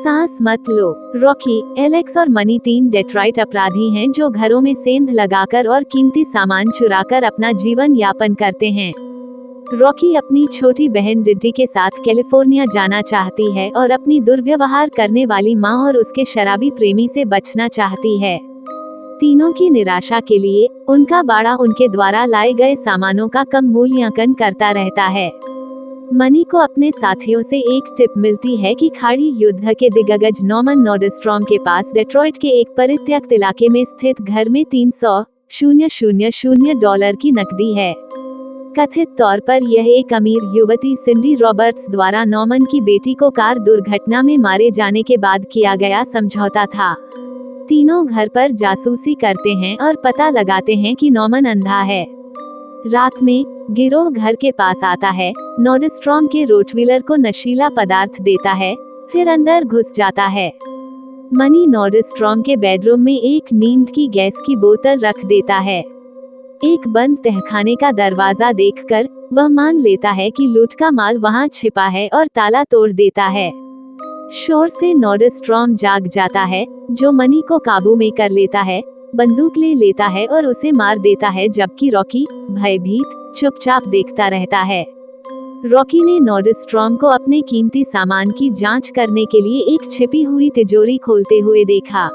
सांस मत लो। Rocky, Alex और मनी 3 डेट्रॉइट अपराधी हैं जो घरों में सेंध लगाकर और कीमती सामान चुराकर अपना जीवन यापन करते हैं। रॉकी अपनी छोटी बहन डिड्डी के साथ कैलिफोर्निया जाना चाहती है और अपनी दुर्व्यवहार करने वाली माँ और उसके शराबी प्रेमी से बचना चाहती है। तीनों की निराशा के लिए उनका बाड़ा उनके द्वारा लाए गए सामानों का कम मूल्यांकन करता रहता है। मनी को अपने साथियों से एक टिप मिलती है कि खाड़ी युद्ध के दिग्गज नॉर्मन नॉर्डस्ट्रॉम के पास डेट्रॉइट के एक परित्यक्त इलाके में स्थित घर में $300,000 की नकदी है। कथित तौर पर यह एक अमीर युवती सिंडी रॉबर्ट्स द्वारा नॉर्मन की बेटी को कार दुर्घटना में मारे जाने के बाद किया गया समझौता था। तीनों घर पर जासूसी करते हैं और पता लगाते हैं कि नॉर्मन अंधा है। रात में गिरोह घर के पास आता है, नॉर्डस्ट्रॉम के रोटवीलर को नशीला पदार्थ देता है, फिर अंदर घुस जाता है। मनी नॉर्डस्ट्रॉम के बेडरूम में एक नींद की गैस की बोतल रख देता है। एक बंद तहखाने का दरवाजा देखकर वह मान लेता है कि लूट का माल वहां छिपा है और ताला तोड़ देता है। शोर से नॉर्डस्ट्रॉम जाग जाता है, जो मनी को काबू में कर लेता है, बंदूक ले लेता है और उसे मार देता है, जबकि रॉकी भयभीत चुपचाप देखता रहता है। रॉकी ने नॉर्डस्ट्रॉम को अपने कीमती सामान की जांच करने के लिए एक छिपी हुई तिजोरी खोलते हुए देखा।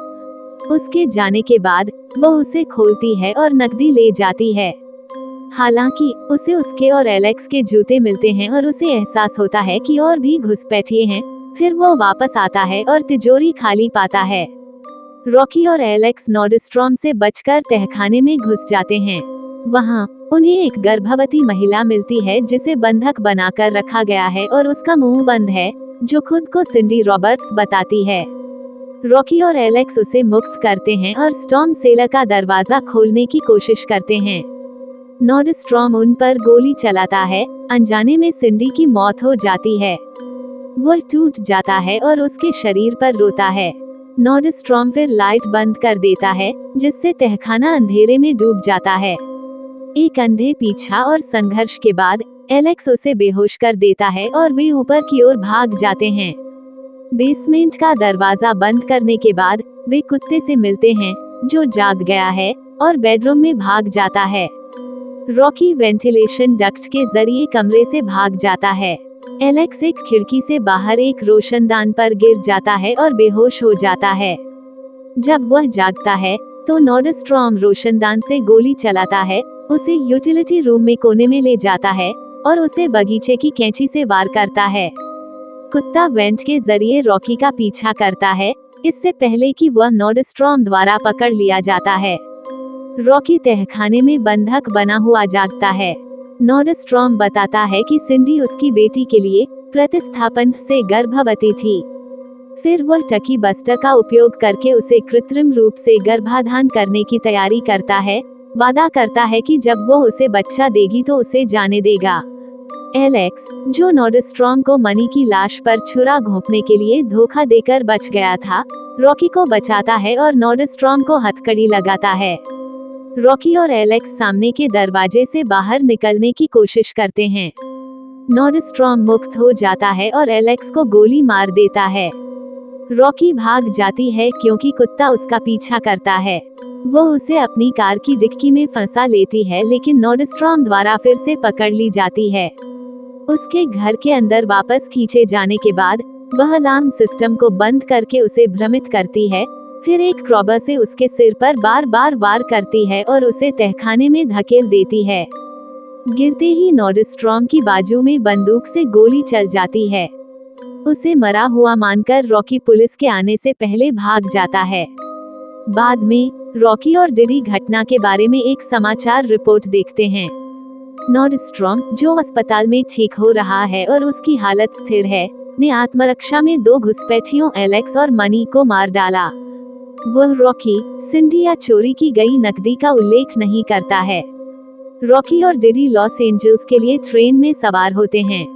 उसके जाने के बाद वह उसे खोलती है और नकदी ले जाती है। हालांकि उसे उसके और एलेक्स के जूते मिलते हैं और उसे एहसास होता है कि और भी घुसपैठिए हैं। फिर वो वापस आता है और तिजोरी खाली पाता है। रॉकी और एलेक्स नॉर्डस्ट्रॉम से बचकर तहखाने में घुस जाते हैं। वहां उन्हें एक गर्भवती महिला मिलती है जिसे बंधक बनाकर रखा गया है और उसका मुंह बंद है, जो खुद को सिंडी रॉबर्ट्स बताती है। रॉकी और एलेक्स उसे मुक्त करते हैं और स्टॉर्म सेलर का दरवाजा खोलने की कोशिश करते हैं। नॉर्डस्ट्रॉम उन पर गोली चलाता है, अनजाने में सिंडी की मौत हो जाती है। वो टूट जाता है और उसके शरीर पर रोता है। नॉर्डस्ट्रॉम फिर लाइट बंद कर देता है, जिससे तहखाना अंधेरे में डूब जाता है। एक अंधे पीछा और संघर्ष के बाद एलेक्स उसे बेहोश कर देता है और वे ऊपर की ओर भाग जाते हैं। बेसमेंट का दरवाजा बंद करने के बाद वे कुत्ते से मिलते हैं, जो जाग गया है और बेडरूम में भाग जाता है। रॉकी वेंटिलेशन डक्ट के जरिए कमरे से भाग जाता है। एलेक्स एक खिड़की से बाहर एक रोशनदान पर गिर जाता है और बेहोश हो जाता है। जब वह जागता है तो नॉर्डस्ट्रॉम रोशनदान से गोली चलाता है, उसे यूटिलिटी रूम में कोने में ले जाता है और उसे बगीचे की कैंची से वार करता है। कुत्ता वेंट के जरिए रॉकी का पीछा करता है, इससे पहले कि वह नॉर्डस्ट्रॉम द्वारा पकड़ लिया जाता है। रॉकी तहखाने में बंधक बना हुआ जागता है। नॉर्डस्ट्रॉम बताता है कि सिंडी उसकी बेटी के लिए प्रतिस्थापन से गर्भवती थी। फिर वह टकी बस्टर का उपयोग करके उसे कृत्रिम रूप से गर्भाधान करने की तैयारी करता है, वादा करता है कि जब वो उसे बच्चा देगी तो उसे जाने देगा। एलेक्स, जो नॉर्डस्ट्रॉम को मनी की लाश पर छुरा घोंपने के लिए धोखा देकर बच गया था, रॉकी को बचाता है और नॉर्डस्ट्रॉम को हथकड़ी लगाता है। रॉकी और एलेक्स सामने के दरवाजे से बाहर निकलने की कोशिश करते हैं। नॉर्डस्ट्रॉम मुक्त हो जाता है और एलेक्स को गोली मार देता है। रॉकी भाग जाती है क्योंकि कुत्ता उसका पीछा करता है। वो उसे अपनी कार की डिक्की में फंसा लेती है, लेकिन नॉर्डस्ट्रॉम द्वारा फिर से पकड़ ली जाती है। उसके घर के अंदर वापस खींचे जाने के बाद वह अलार्म सिस्टम को बंद करके उसे भ्रमित करती है, फिर एक क्रॉबर से उसके सिर पर बार बार वार करती है और उसे तहखाने में धकेल देती है। गिरते ही नॉर्डस्ट्रॉम की बाजू में बंदूक से गोली चल जाती है। उसे मरा हुआ मानकर रॉकी पुलिस के आने से पहले भाग जाता है। बाद में रॉकी और डिडी घटना के बारे में एक समाचार रिपोर्ट देखते हैं। नॉर्डस्ट्रॉम, जो अस्पताल में ठीक हो रहा है और उसकी हालत स्थिर है, ने आत्मरक्षा में 2 घुसपैठियों एलेक्स और मनी को मार डाला। वह रॉकी, सिंडी या चोरी की गई नकदी का उल्लेख नहीं करता है। रॉकी और डिडी लॉस एंजल्स के लिए ट्रेन में सवार होते हैं।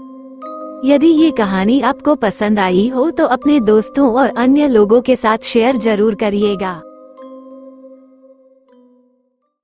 यदि ये कहानी आपको पसंद आई हो तो अपने दोस्तों और अन्य लोगों के साथ शेयर जरूर करिएगा।